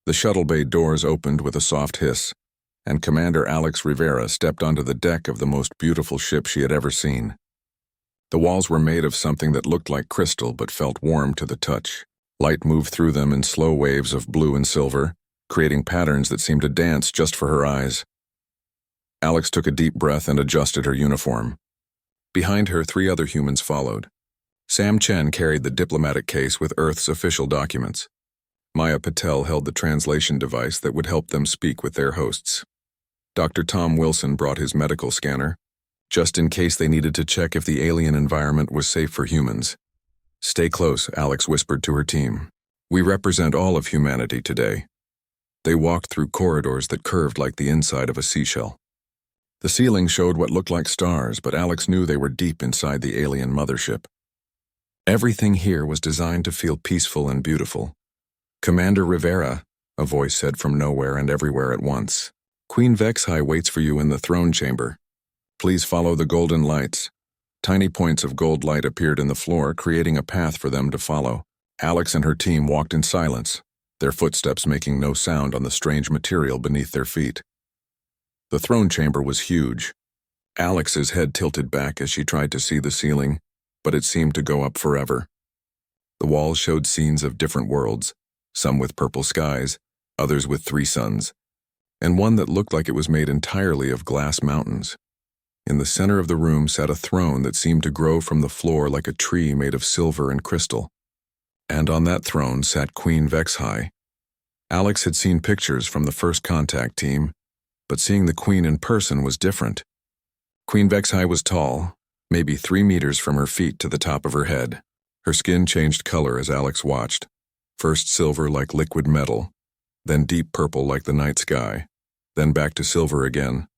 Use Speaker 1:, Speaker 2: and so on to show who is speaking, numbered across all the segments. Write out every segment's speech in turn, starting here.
Speaker 1: The shuttle bay doors opened with a soft hiss, and Commander Alex Rivera stepped onto the deck of the most beautiful ship she had ever seen. The walls were made of something that looked like crystal but felt warm to the touch. Light moved through them in slow waves of blue and silver, creating patterns that seemed to dance just for her eyes. Alex took a deep breath and adjusted her uniform. Behind her, 3 other humans followed. Sam Chen carried the diplomatic case with Earth's official documents. Maya Patel held the translation device that would help them speak with their hosts. Dr. Tom Wilson brought his medical scanner, just in case they needed to check if the alien environment was safe for humans. "Stay close," Alex whispered to her team. "We represent all of humanity today." They walked through corridors that curved like the inside of a seashell. The ceiling showed what looked like stars, but Alex knew they were deep inside the alien mothership. Everything here was designed to feel peaceful and beautiful. "Commander Rivera," a voice said from nowhere and everywhere at once. "Queen Vexhai waits for you in the throne chamber. Please follow the golden lights." Tiny points of gold light appeared in the floor, creating a path for them to follow. Alex and her team walked in silence, their footsteps making no sound on the strange material beneath their feet. The throne chamber was huge. Alex's head tilted back as she tried to see the ceiling, but it seemed to go up forever. The walls showed scenes of different worlds, some with purple skies, others with 3 suns, and one that looked like it was made entirely of glass mountains. In the center of the room sat a throne that seemed to grow from the floor like a tree made of silver and crystal. And on that throne sat Queen Vexhai. Alex had seen pictures from the first contact team, but seeing the queen in person was different. Queen Vexhai was tall, maybe 3 meters from her feet to the top of her head. Her skin changed color as Alex watched, first silver like liquid metal, then deep purple like the night sky, then back to silver again.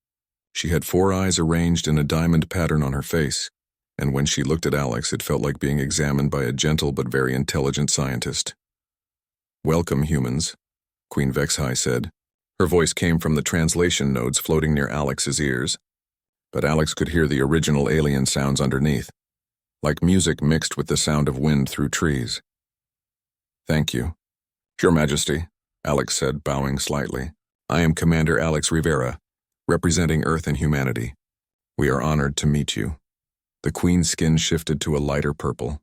Speaker 1: She had 4 eyes arranged in a diamond pattern on her face, and when she looked at Alex, it felt like being examined by a gentle but very intelligent scientist. "Welcome, humans," Queen Vexhai said. Her voice came from the translation nodes floating near Alex's ears, but Alex could hear the original alien sounds underneath, like music mixed with the sound of wind through trees. "Thank you, Your Majesty," Alex said, bowing slightly. "I am Commander Alex Rivera, representing Earth and humanity. We are honored to meet you." The Queen's skin shifted to a lighter purple,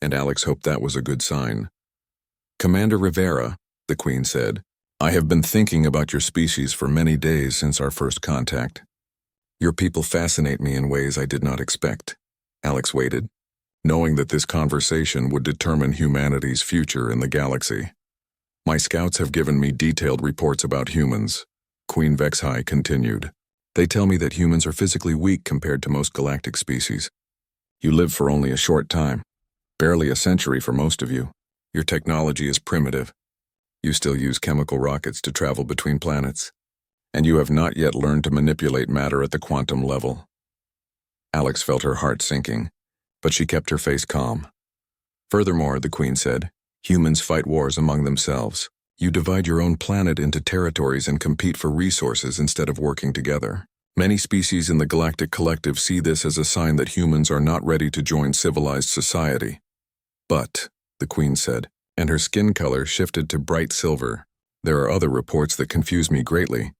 Speaker 1: and Alex hoped that was a good sign. "Commander Rivera," the Queen said, "I have been thinking about your species for many days since our first contact. Your people fascinate me in ways I did not expect." Alex waited, knowing that this conversation would determine humanity's future in the galaxy. "My scouts have given me detailed reports about humans," Queen Vexhai continued. "They tell me that humans are physically weak compared to most galactic species. You live for only a short time, barely a century for most of you. Your technology is primitive. You still use chemical rockets to travel between planets, and you have not yet learned to manipulate matter at the quantum level." Alex felt her heart sinking, but she kept her face calm. "Furthermore," the Queen said, "humans fight wars among themselves. You divide your own planet into territories and compete for resources instead of working together. Many species in the galactic collective see this as a sign that humans are not ready to join civilized society." "But," the Queen said, and her skin color shifted to bright silver, "there are other reports that confuse me greatly.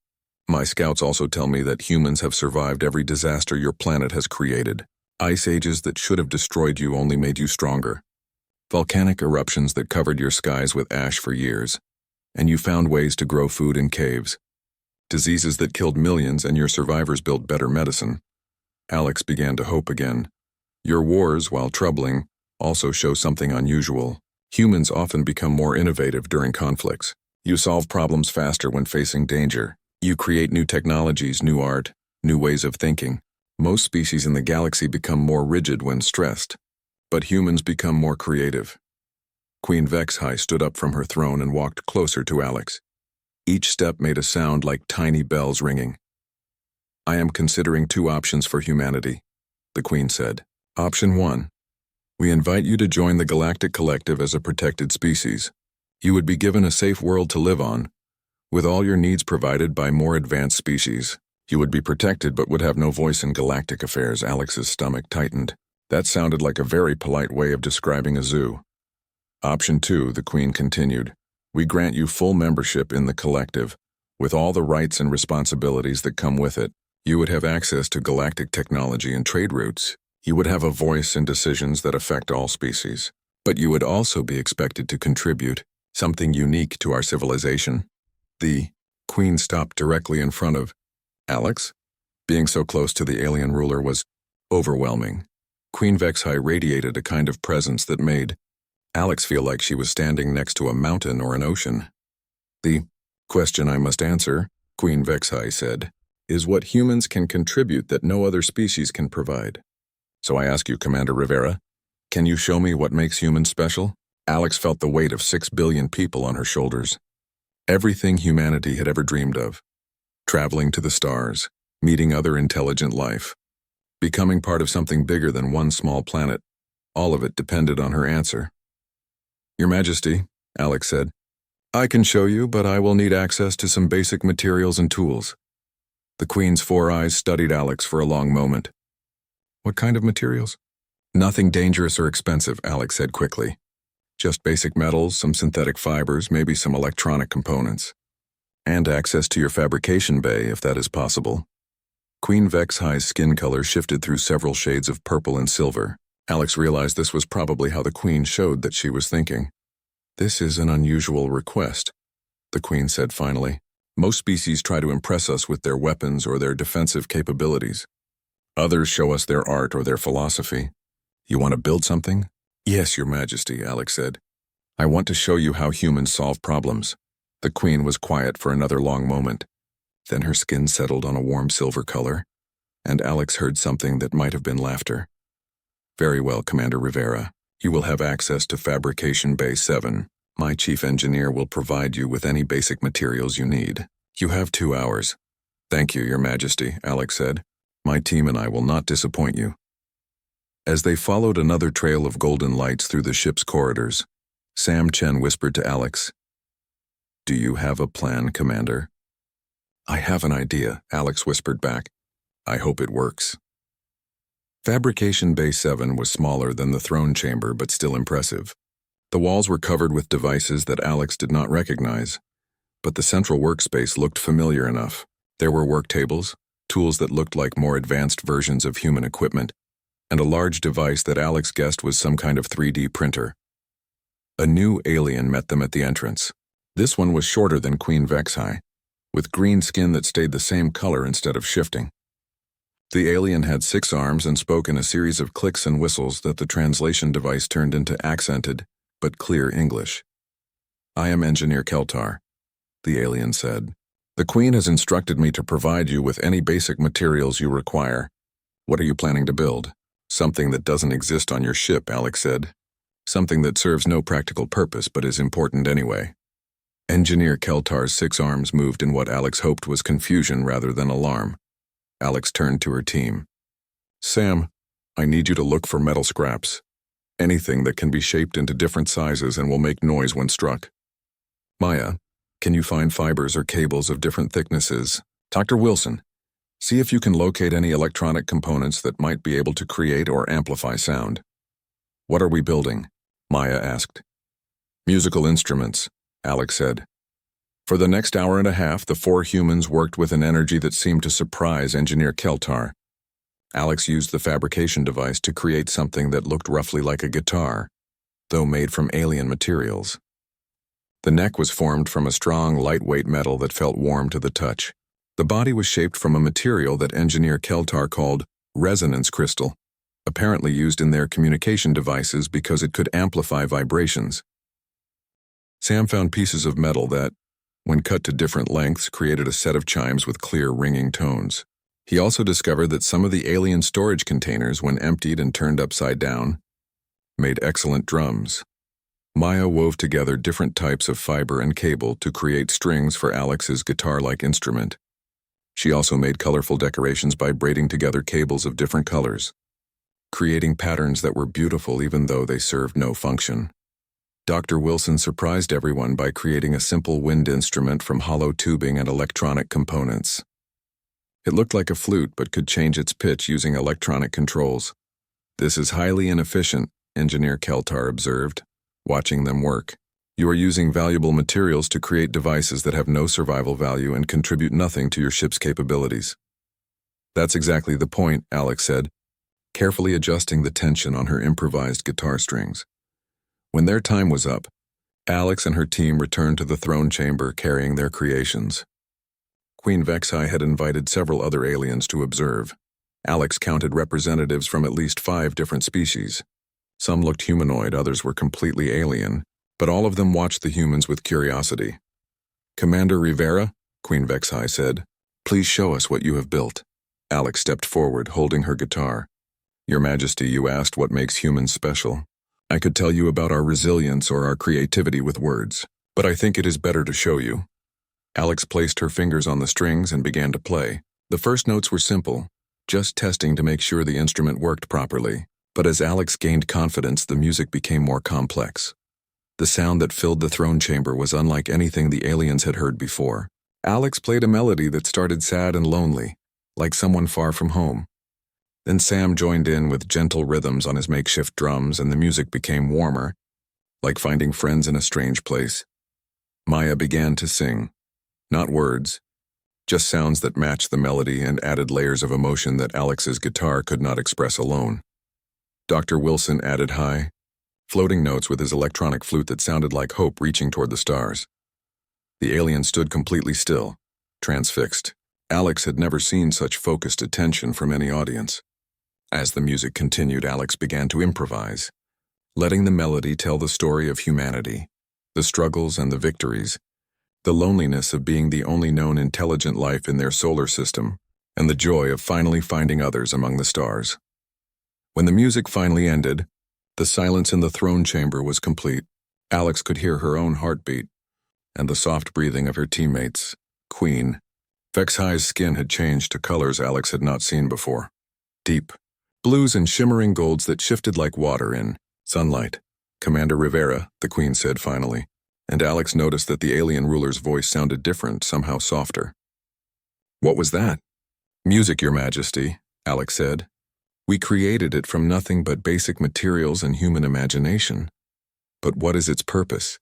Speaker 1: My scouts also tell me that humans have survived every disaster your planet has created. Ice ages that should have destroyed you only made you stronger. Volcanic eruptions that covered your skies with ash for years, and you found ways to grow food in caves. Diseases that killed millions and your survivors built better medicine." Alex began to hope again. "Your wars, while troubling, also show something unusual. Humans often become more innovative during conflicts. You solve problems faster when facing danger. You create new technologies, new art, new ways of thinking. Most species in the galaxy become more rigid when stressed, but humans become more creative." Queen Vexhai stood up from her throne and walked closer to Alex. Each step made a sound like tiny bells ringing. "I am considering 2 options for humanity," the Queen said. "Option 1. We invite you to join the Galactic Collective as a protected species. You would be given a safe world to live on, with all your needs provided by more advanced species. You would be protected but would have no voice in galactic affairs." Alex's stomach tightened. That sounded like a very polite way of describing a zoo. "Option 2, the Queen continued. We grant you full membership in the collective, with all the rights and responsibilities that come with it. You would have access to galactic technology and trade routes. You would have a voice in decisions that affect all species. But you would also be expected to contribute something unique to our civilization. The Queen stopped directly in front of Alex. Being so close to the alien ruler was overwhelming. Queen Vexhai radiated a kind of presence that made Alex feel like she was standing next to a mountain or an ocean. The question I must answer, Queen Vexhai said, is what humans can contribute that no other species can provide. So I ask you, Commander Rivera, can you show me what makes humans special? Alex felt the weight of 6 billion people on her shoulders. Everything humanity had ever dreamed of. Traveling to the stars, meeting other intelligent life, becoming part of something bigger than one small planet. All of it depended on her answer. Your Majesty, Alex said, I can show you, but I will need access to some basic materials and tools. The Queen's 4 eyes studied Alex for a long moment. What kind of materials? Nothing dangerous or expensive, Alex said quickly. Just basic metals, some synthetic fibers, maybe some electronic components. And access to your fabrication bay, if that is possible. Queen Vexhai's skin color shifted through several shades of purple and silver. Alex realized this was probably how the Queen showed that she was thinking. This is an unusual request, the Queen said finally. Most species try to impress us with their weapons or their defensive capabilities. Others show us their art or their philosophy. You want to build something? Yes, Your Majesty, Alex said. I want to show you how humans solve problems. The Queen was quiet for another long moment. Then her skin settled on a warm silver color, and Alex heard something that might have been laughter. Very well, Commander Rivera. You will have access to Fabrication Bay 7. My chief engineer will provide you with any basic materials you need. You have 2 hours. Thank you, Your Majesty, Alex said. My team and I will not disappoint you. As they followed another trail of golden lights through the ship's corridors, Sam Chen whispered to Alex, Do you have a plan, Commander? I have an idea, Alex whispered back. I hope it works. Fabrication Bay 7 was smaller than the throne chamber, but still impressive. The walls were covered with devices that Alex did not recognize, but the central workspace looked familiar enough. There were work tables, tools that looked like more advanced versions of human equipment, and a large device that Alex guessed was some kind of 3D printer. A new alien met them at the entrance. This one was shorter than Queen Vexhai, with green skin that stayed the same color instead of shifting. The alien had 6 arms and spoke in a series of clicks and whistles that the translation device turned into accented, but clear English. I am Engineer Keltar, the alien said. The Queen has instructed me to provide you with any basic materials you require. What are you planning to build? Something that doesn't exist on your ship, Alex said. Something that serves no practical purpose but is important anyway. Engineer Keltar's 6 arms moved in what Alex hoped was confusion rather than alarm. Alex turned to her team. Sam, I need you to look for metal scraps. Anything that can be shaped into different sizes and will make noise when struck. Maya, can you find fibers or cables of different thicknesses? Dr. Wilson, see if you can locate any electronic components that might be able to create or amplify sound. What are we building? Maya asked. Musical instruments, Alex said. For the next hour and a half, the 4 humans worked with an energy that seemed to surprise Engineer Keltar. Alex used the fabrication device to create something that looked roughly like a guitar, though made from alien materials. The neck was formed from a strong, lightweight metal that felt warm to the touch. The body was shaped from a material that Engineer Keltar called resonance crystal, apparently used in their communication devices because it could amplify vibrations. Sam found pieces of metal that, when cut to different lengths, created a set of chimes with clear ringing tones. He also discovered that some of the alien storage containers, when emptied and turned upside down, made excellent drums. Maya wove together different types of fiber and cable to create strings for Alex's guitar-like instrument. She also made colorful decorations by braiding together cables of different colors, creating patterns that were beautiful even though they served no function. Dr. Wilson surprised everyone by creating a simple wind instrument from hollow tubing and electronic components. It looked like a flute but could change its pitch using electronic controls. This is highly inefficient, Engineer Keltar observed, watching them work. You are using valuable materials to create devices that have no survival value and contribute nothing to your ship's capabilities. That's exactly the point, Alex said, carefully adjusting the tension on her improvised guitar strings. When their time was up, Alex and her team returned to the throne chamber carrying their creations. Queen Vexai had invited several other aliens to observe. Alex counted representatives from at least 5 different species. Some looked humanoid, others were completely alien, but all of them watched the humans with curiosity. "Commander Rivera," Queen Vexai said, "please show us what you have built." Alex stepped forward, holding her guitar. "Your Majesty, you asked what makes humans special. I could tell you about our resilience or our creativity with words, but I think it is better to show you." Alex placed her fingers on the strings and began to play. The first notes were simple, just testing to make sure the instrument worked properly. But as Alex gained confidence, the music became more complex. The sound that filled the throne chamber was unlike anything the aliens had heard before. Alex played a melody that started sad and lonely, like someone far from home. Then Sam joined in with gentle rhythms on his makeshift drums, and the music became warmer, like finding friends in a strange place. Maya began to sing. Not words, just sounds that matched the melody and added layers of emotion that Alex's guitar could not express alone. Dr. Wilson added high, floating notes with his electronic flute that sounded like hope reaching toward the stars. The alien stood completely still, transfixed. Alex had never seen such focused attention from any audience. As the music continued, Alex began to improvise, letting the melody tell the story of humanity, the struggles and the victories, the loneliness of being the only known intelligent life in their solar system, and the joy of finally finding others among the stars. When the music finally ended, the silence in the throne chamber was complete. Alex could hear her own heartbeat and the soft breathing of her teammates. Queen Vexai's skin had changed to colors Alex had not seen before. Deep blues and shimmering golds that shifted like water in sunlight. "Commander Rivera," the Queen said finally, and Alex noticed that the alien ruler's voice sounded different, somehow softer. "What was that?" "Music, Your Majesty," Alex said. "We created it from nothing but basic materials and human imagination." "But what is its purpose?"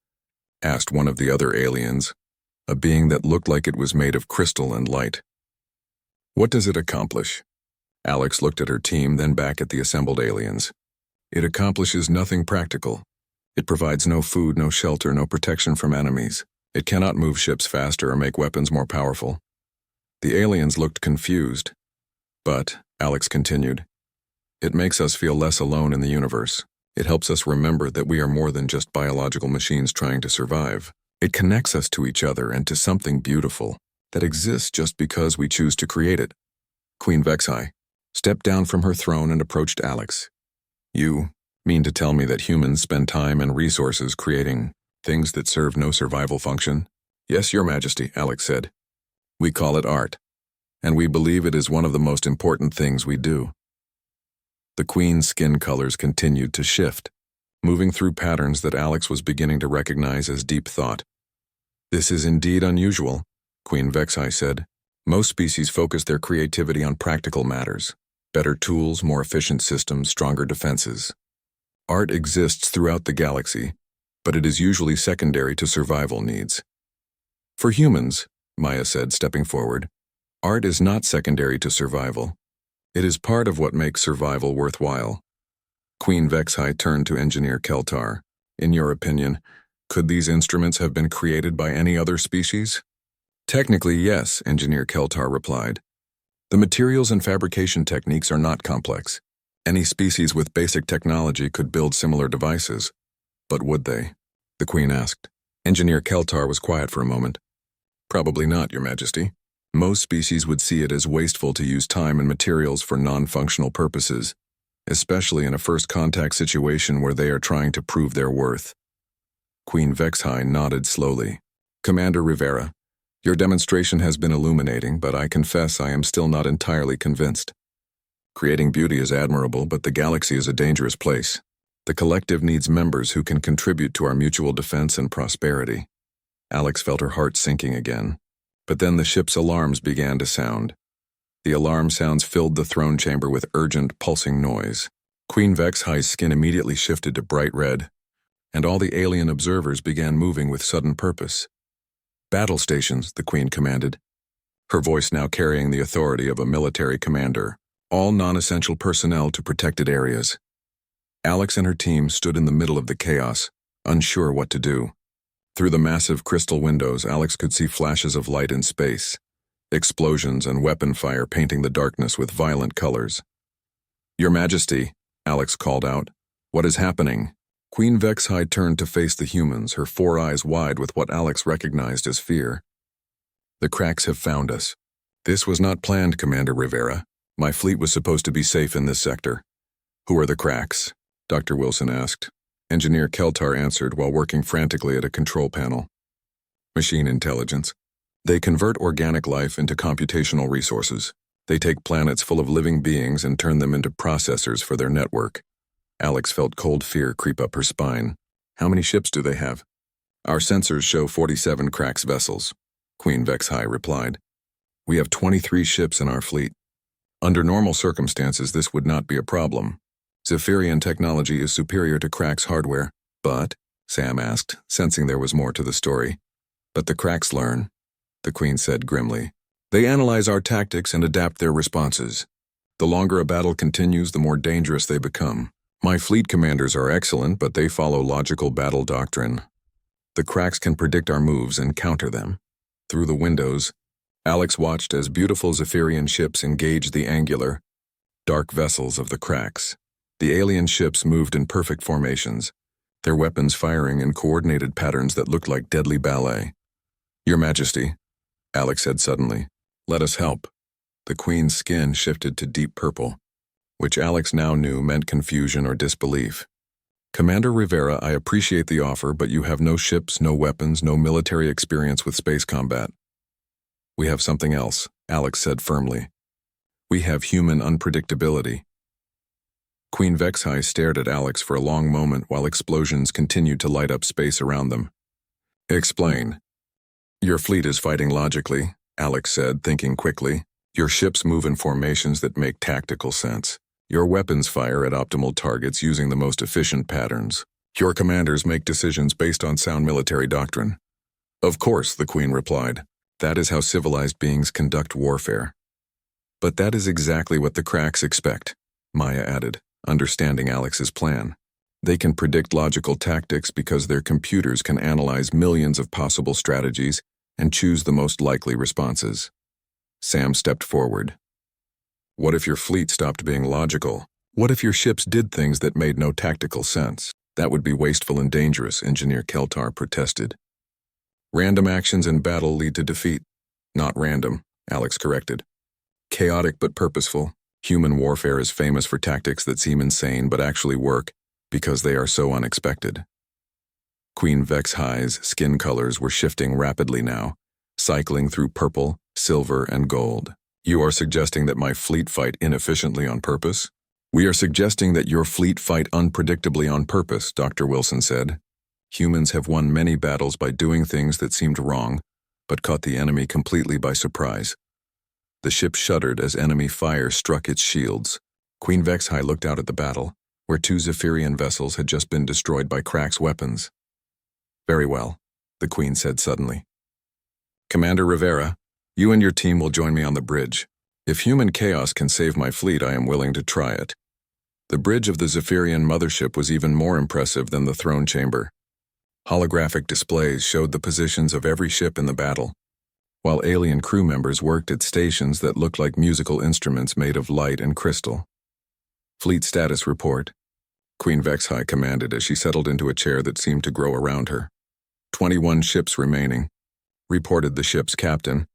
Speaker 1: asked one of the other aliens, a being that looked like it was made of crystal and light. "What does it accomplish?" Alex looked at her team, then back at the assembled aliens. "It accomplishes nothing practical. It provides no food, no shelter, no protection from enemies. It cannot move ships faster or make weapons more powerful." The aliens looked confused. "But," Alex continued, "it makes us feel less alone in the universe. It helps us remember that we are more than just biological machines trying to survive. It connects us to each other and to something beautiful that exists just because we choose to create it." Queen Vexai stepped down from her throne and approached Alex. "You mean to tell me that humans spend time and resources creating things that serve no survival function?" "Yes, Your Majesty," Alex said. "We call it art, and we believe it is one of the most important things we do." The Queen's skin colors continued to shift, moving through patterns that Alex was beginning to recognize as deep thought. "This is indeed unusual," Queen Vexai said. "Most species focus their creativity on practical matters: better tools, more efficient systems, stronger defenses. Art exists throughout the galaxy, but it is usually secondary to survival needs." "For humans," Maya said, stepping forward, "art is not secondary to survival. It is part of what makes survival worthwhile." Queen Vexai turned to Engineer Keltar. "In your opinion, could these instruments have been created by any other species?" "Technically, yes," Engineer Keltar replied. "The materials and fabrication techniques are not complex. Any species with basic technology could build similar devices. But would they?" the Queen asked. Engineer Keltar was quiet for a moment. "Probably not, Your Majesty. Most species would see it as wasteful to use time and materials for non-functional purposes, especially in a first contact situation where they are trying to prove their worth." Queen Vexai nodded slowly. "Commander Rivera, your demonstration has been illuminating, but I confess I am still not entirely convinced. Creating beauty is admirable, but the galaxy is a dangerous place. The collective needs members who can contribute to our mutual defense and prosperity." Alex felt her heart sinking again. But then the ship's alarms began to sound. The alarm sounds filled the throne chamber with urgent, pulsing noise. Queen Vexai's skin immediately shifted to bright red. and all the alien observers began moving with sudden purpose. "Battle stations," the Queen commanded, her voice now carrying the authority of a military commander. "All non-essential personnel to protected areas." Alex and her team stood in the middle of the chaos, unsure what to do. Through the massive crystal windows, Alex could see flashes of light in space, explosions and weapon fire painting the darkness with violent colors. "Your Majesty," Alex called out, "what is happening?" Queen Vexhai turned to face the humans, her 4 eyes wide with what Alex recognized as fear. "The cracks have found us." "This was not planned, Commander Rivera. My fleet was supposed to be safe in this sector." "Who are the cracks?" Dr. Wilson asked. Engineer Keltar answered while working frantically at a control panel. "Machine intelligence. They convert organic life into computational resources. They take planets full of living beings and turn them into processors for their network." Alex felt cold fear creep up her spine. "How many ships do they have?" "Our sensors show 47 cracks vessels," Queen Vexhai replied. "We have 23 ships in our fleet. Under normal circumstances, this would not be a problem. Zephyrian technology is superior to cracks hardware." "But," Sam asked, sensing there was more to the story. "But the cracks learn," the Queen said grimly. "They analyze our tactics and adapt their responses. The longer a battle continues, the more dangerous they become. My fleet commanders are excellent, but they follow logical battle doctrine. The cracks can predict our moves and counter them." Through the windows, Alex watched as beautiful Zephyrian ships engaged the angular, dark vessels of the cracks. The alien ships moved in perfect formations, their weapons firing in coordinated patterns that looked like deadly ballet. "Your Majesty," Alex said suddenly, "let us help." The Queen's skin shifted to deep purple, which Alex now knew meant confusion or disbelief. "Commander Rivera, I appreciate the offer, but you have no ships, no weapons, no military experience with space combat." "We have something else," Alex said firmly. "We have human unpredictability." Queen Vexhai stared at Alex for a long moment while explosions continued to light up space around them. "Explain." "Your fleet is fighting logically," Alex said, thinking quickly. "Your ships move in formations that make tactical sense. Your weapons fire at optimal targets using the most efficient patterns. Your commanders make decisions based on sound military doctrine." "Of course," the Queen replied. "That is how civilized beings conduct warfare." "But that is exactly what the cracks expect," Maya added, understanding Alex's plan. "They can predict logical tactics because their computers can analyze millions of possible strategies and choose the most likely responses." Sam stepped forward. "What if your fleet stopped being logical? What if your ships did things that made no tactical sense? That would be wasteful and dangerous," Engineer Keltar protested. "Random actions in battle lead to defeat." "Not random," Alex corrected. "Chaotic but purposeful. Human warfare is famous for tactics that seem insane but actually work because they are so unexpected." Queen Vexhai's skin colors were shifting rapidly now, cycling through purple, silver, and gold. "You are suggesting that my fleet fight inefficiently on purpose?" "We are suggesting that your fleet fight unpredictably on purpose," Dr. Wilson said. "Humans have won many battles by doing things that seemed wrong, but caught the enemy completely by surprise." The ship shuddered as enemy fire struck its shields. Queen Vexhai looked out at the battle, where 2 Zephyrian vessels had just been destroyed by Crack's weapons. "Very well," the Queen said suddenly. "Commander Rivera, you and your team will join me on the bridge. If human chaos can save my fleet, I am willing to try it." The bridge of the Zephyrian mothership was even more impressive than the throne chamber. Holographic displays showed the positions of every ship in the battle, while alien crew members worked at stations that looked like musical instruments made of light and crystal. "Fleet status report," Queen Vexhai commanded as she settled into a chair that seemed to grow around her. 21 ships remaining," reported the ship's captain,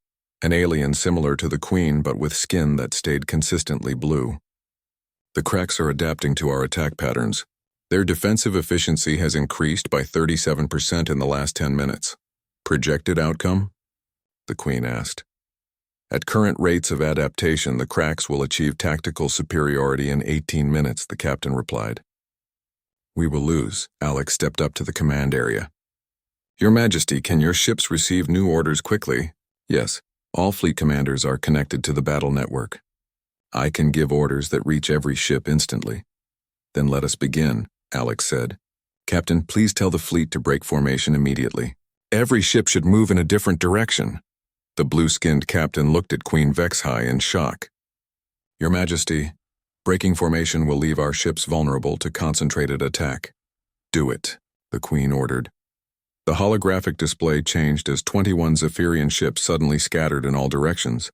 Speaker 1: an alien similar to the Queen but with skin that stayed consistently blue. "The cracks are adapting to our attack patterns. Their defensive efficiency has increased by 37% in the last 10 minutes. Projected outcome?" the Queen asked. "At current rates of adaptation, the cracks will achieve tactical superiority in 18 minutes, the captain replied. "We will lose." Alex stepped up to the command area. "Your Majesty, can your ships receive new orders quickly?" "Yes, all fleet commanders are connected to the battle network. I can give orders that reach every ship instantly." "Then let us begin," Alex said. Captain, please tell the fleet to break formation immediately. Every ship should move in a different direction. The blue-skinned captain looked at Queen Vexhai in shock. Your Majesty, breaking formation will leave our ships vulnerable to concentrated attack. Do it, the Queen ordered. The holographic display changed as 21 Zephyrian ships suddenly scattered in all directions.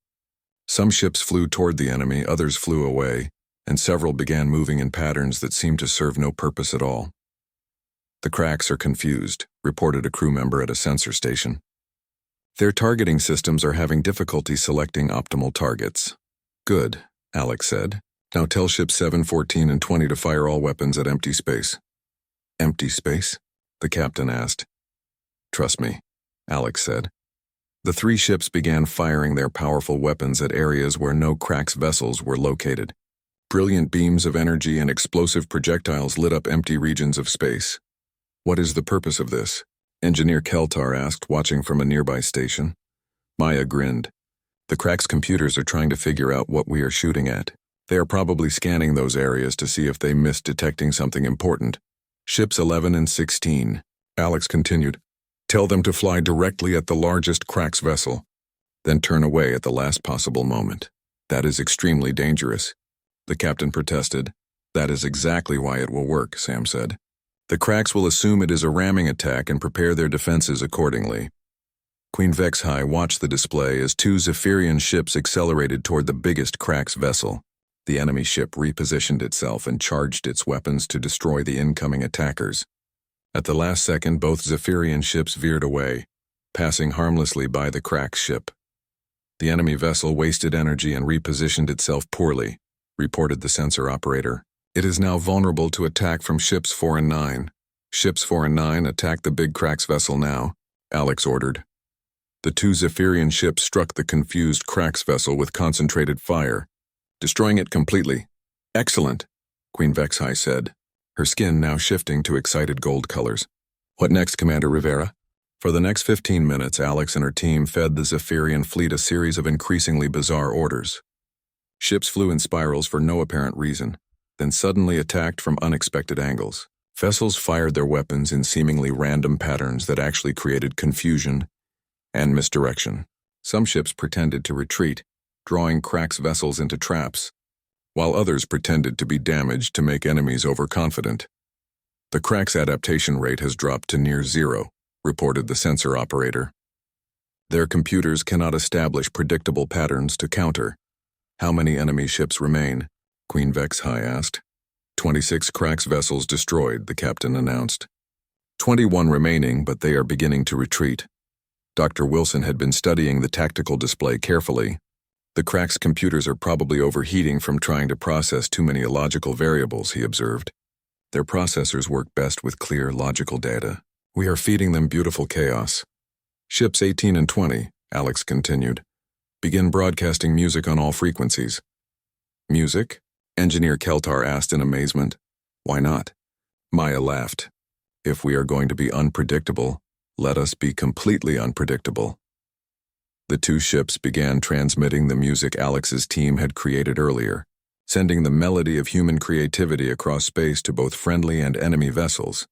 Speaker 1: Some ships flew toward the enemy, others flew away, and several began moving in patterns that seemed to serve no purpose at all. The cracks are confused, reported a crew member at a sensor station. Their targeting systems are having difficulty selecting optimal targets. Good, Alex said. Now tell ships 7, 14, and 20 to fire all weapons at empty space. Empty space? The captain asked. Trust me, Alex said. The 3 ships began firing their powerful weapons at areas where no Cracks vessels were located. Brilliant beams of energy and explosive projectiles lit up empty regions of space. What is the purpose of this? Engineer Keltar asked, watching from a nearby station. Maya grinned. The Cracks computers are trying to figure out what we are shooting at. They are probably scanning those areas to see if they missed detecting something important. Ships 11 and 16, Alex continued. Tell them to fly directly at the largest Cracks vessel, then turn away at the last possible moment. That is extremely dangerous. The captain protested. That is exactly why it will work, Sam said. The Cracks will assume it is a ramming attack and prepare their defenses accordingly. Queen Vexhai watched the display as 2 Zephyrian ships accelerated toward the biggest Cracks vessel. The enemy ship repositioned itself and charged its weapons to destroy the incoming attackers. At the last second, both Zephyrian ships veered away, passing harmlessly by the Cracks ship. The enemy vessel wasted energy and repositioned itself poorly, reported the sensor operator. It is now vulnerable to attack from ships 4 and 9. Ships 4 and 9, attack the big Cracks vessel now, Alex ordered. The 2 Zephyrian ships struck the confused Cracks vessel with concentrated fire, destroying it completely. Excellent, Queen Vexhai said, her skin now shifting to excited gold colors. What next, Commander Rivera? For the next 15 minutes, Alex and her team fed the Zephyrian fleet a series of increasingly bizarre orders. Ships flew in spirals for no apparent reason, then suddenly attacked from unexpected angles. Vessels fired their weapons in seemingly random patterns that actually created confusion and misdirection. Some ships pretended to retreat, drawing Cracks vessels into traps, while others pretended to be damaged to make enemies overconfident. The Cracks adaptation rate has dropped to near 0, reported the sensor operator. Their computers cannot establish predictable patterns to counter. How many enemy ships remain? Queen Vexhai asked. 26 Cracks vessels destroyed, the captain announced. 21 remaining, but they are beginning to retreat. Dr. Wilson had been studying the tactical display carefully. The Cracks computers are probably overheating from trying to process too many illogical variables, he observed. Their processors work best with clear, logical data. We are feeding them beautiful chaos. Ships 18 and 20, Alex continued. Begin broadcasting music on all frequencies. Music? Engineer Keltar asked in amazement. Why not? Maya laughed. If we are going to be unpredictable, let us be completely unpredictable. The 2 ships began transmitting the music Alex's team had created earlier, sending the melody of human creativity across space to both friendly and enemy vessels.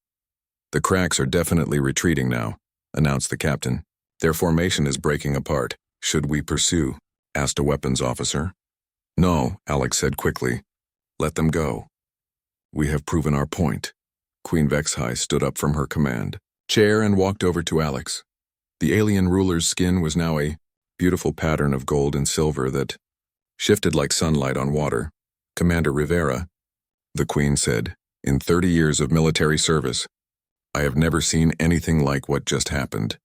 Speaker 1: The Cracks are definitely retreating now, announced the captain. Their formation is breaking apart. Should we pursue? Asked a weapons officer. No, Alex said quickly. Let them go. We have proven our point. Queen Vexhai stood up from her command chair and walked over to Alex. The alien ruler's skin was now a beautiful pattern of gold and silver that shifted like sunlight on water. Commander Rivera, the Queen said, in 30 years of military service, I have never seen anything like what just happened.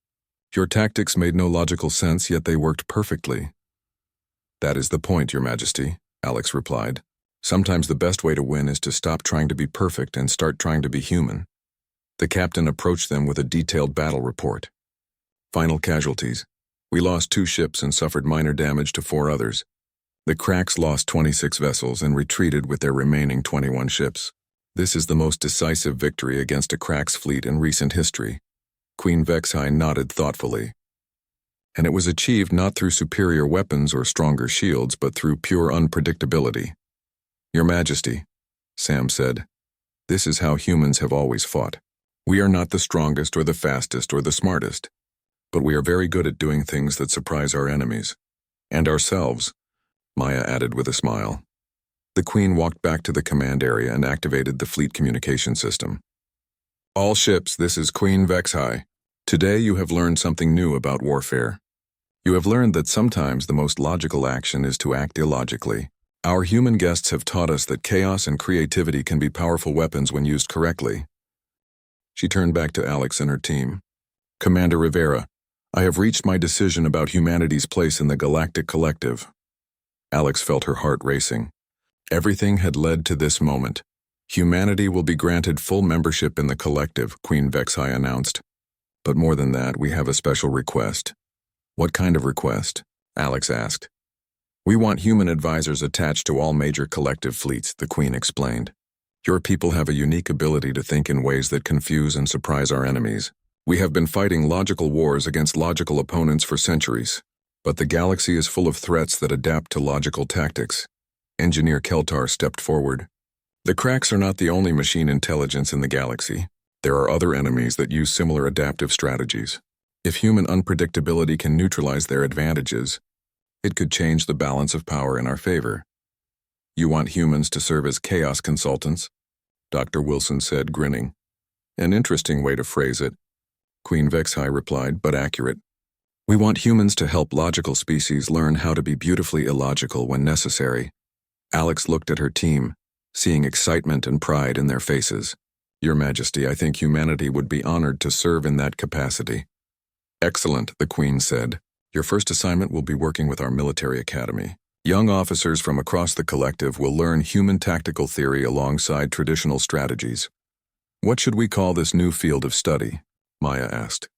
Speaker 1: Your tactics made no logical sense, yet they worked perfectly. That is the point, Your Majesty, Alex replied. Sometimes the best way to win is to stop trying to be perfect and start trying to be human. The captain approached them with a detailed battle report. Final casualties. We lost 2 ships and suffered minor damage to 4 others. The Cracks lost 26 vessels and retreated with their remaining 21 ships. This is the most decisive victory against a Cracks fleet in recent history. Queen Vexhai nodded thoughtfully. And it was achieved not through superior weapons or stronger shields, but through pure unpredictability. Your Majesty, Sam said, this is how humans have always fought. We are not the strongest or the fastest or the smartest, but we are very good at doing things that surprise our enemies. And ourselves, Maya added with a smile. The Queen walked back to the command area and activated the fleet communication system. All ships, this is Queen Vexhai. Today you have learned something new about warfare. You have learned that sometimes the most logical action is to act illogically. Our human guests have taught us that chaos and creativity can be powerful weapons when used correctly. She turned back to Alex and her team. Commander Rivera, I have reached my decision about humanity's place in the Galactic Collective. Alex felt her heart racing. Everything had led to this moment. Humanity will be granted full membership in the collective, Queen Vexhai announced. But more than that, we have a special request. What kind of request? Alex asked. We want human advisors attached to all major collective fleets, the Queen explained. Your people have a unique ability to think in ways that confuse and surprise our enemies. We have been fighting logical wars against logical opponents for centuries, but the galaxy is full of threats that adapt to logical tactics. Engineer Keltar stepped forward. The cracks are not the only machine intelligence in the galaxy. There are other enemies that use similar adaptive strategies. If human unpredictability can neutralize their advantages, it could change the balance of power in our favor. You want humans to serve as chaos consultants? Dr. Wilson said, grinning. An interesting way to phrase it, Queen Vexhai replied, but accurate. We want humans to help logical species learn how to be beautifully illogical when necessary. Alex looked at her team, seeing excitement and pride in their faces. Your Majesty, I think humanity would be honored to serve in that capacity. Excellent, the Queen said. Your first assignment will be working with our military academy. Young officers from across the collective will learn human tactical theory alongside traditional strategies. What should we call this new field of study? Maya asked.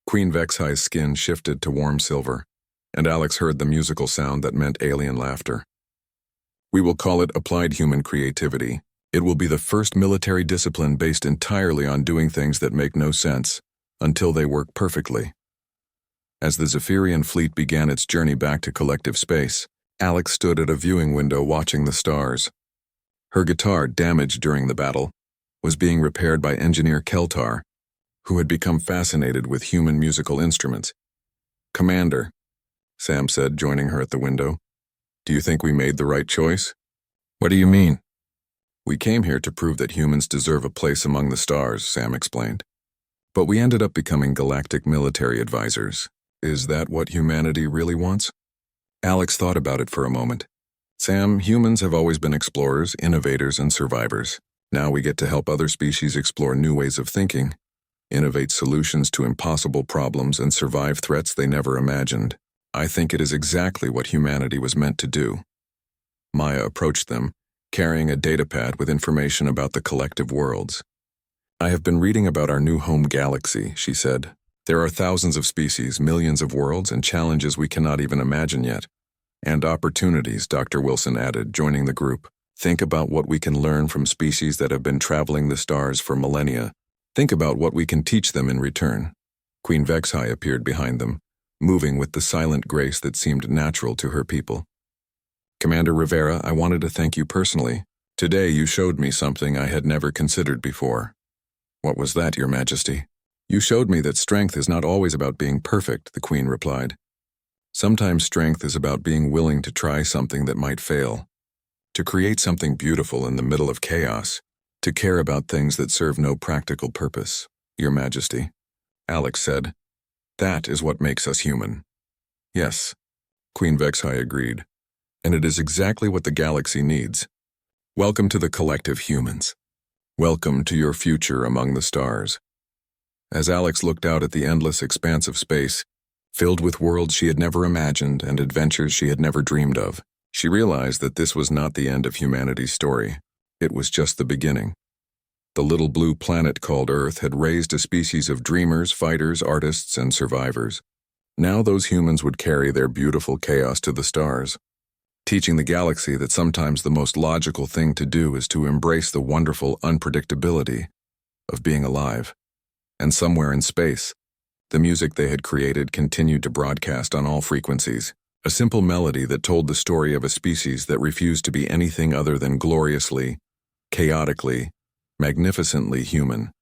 Speaker 1: Queen Vexhai's skin shifted to warm silver, and Alex heard the musical sound that meant alien laughter. We will call it applied human creativity. It will be the first military discipline based entirely on doing things that make no sense, until they work perfectly. As the Zephyrian fleet began its journey back to collective space, Alex stood at a viewing window watching the stars. Her guitar, damaged during the battle, was being repaired by engineer Keltar, who had become fascinated with human musical instruments. Commander, Sam said, joining her at the window, do you think we made the right choice? What do you mean? We came here to prove that humans deserve a place among the stars, Sam explained. But we ended up becoming galactic military advisors. Is that what humanity really wants? Alex thought about it for a moment. Sam, humans have always been explorers, innovators, and survivors. Now we get to help other species explore new ways of thinking, innovate solutions to impossible problems, and survive threats they never imagined. I think it is exactly what humanity was meant to do. Maya approached them, carrying a datapad with information about the collective worlds. I have been reading about our new home galaxy, she said. There are thousands of species, millions of worlds, and challenges we cannot even imagine yet. And opportunities, Dr. Wilson added, joining the group. Think about what we can learn from species that have been traveling the stars for millennia. Think about what we can teach them in return. Queen Vexhai appeared behind them, moving with the silent grace that seemed natural to her people. Commander Rivera, I wanted to thank you personally. Today you showed me something I had never considered before. What was that, Your Majesty? You showed me that strength is not always about being perfect, the Queen replied. Sometimes strength is about being willing to try something that might fail, to create something beautiful in the middle of chaos, to care about things that serve no practical purpose, Your Majesty. Alex said, that is what makes us human. Yes, Queen Vexhai agreed, and it is exactly what the galaxy needs. Welcome to the collective humans. Welcome to your future among the stars. As Alex looked out at the endless expanse of space, filled with worlds she had never imagined and adventures she had never dreamed of, she realized that this was not the end of humanity's story. It was just the beginning. The little blue planet called Earth had raised a species of dreamers, fighters, artists, and survivors. Now those humans would carry their beautiful chaos to the stars, teaching the galaxy that sometimes the most logical thing to do is to embrace the wonderful unpredictability of being alive. And somewhere in space, the music they had created continued to broadcast on all frequencies, a simple melody that told the story of a species that refused to be anything other than gloriously, chaotically, magnificently human.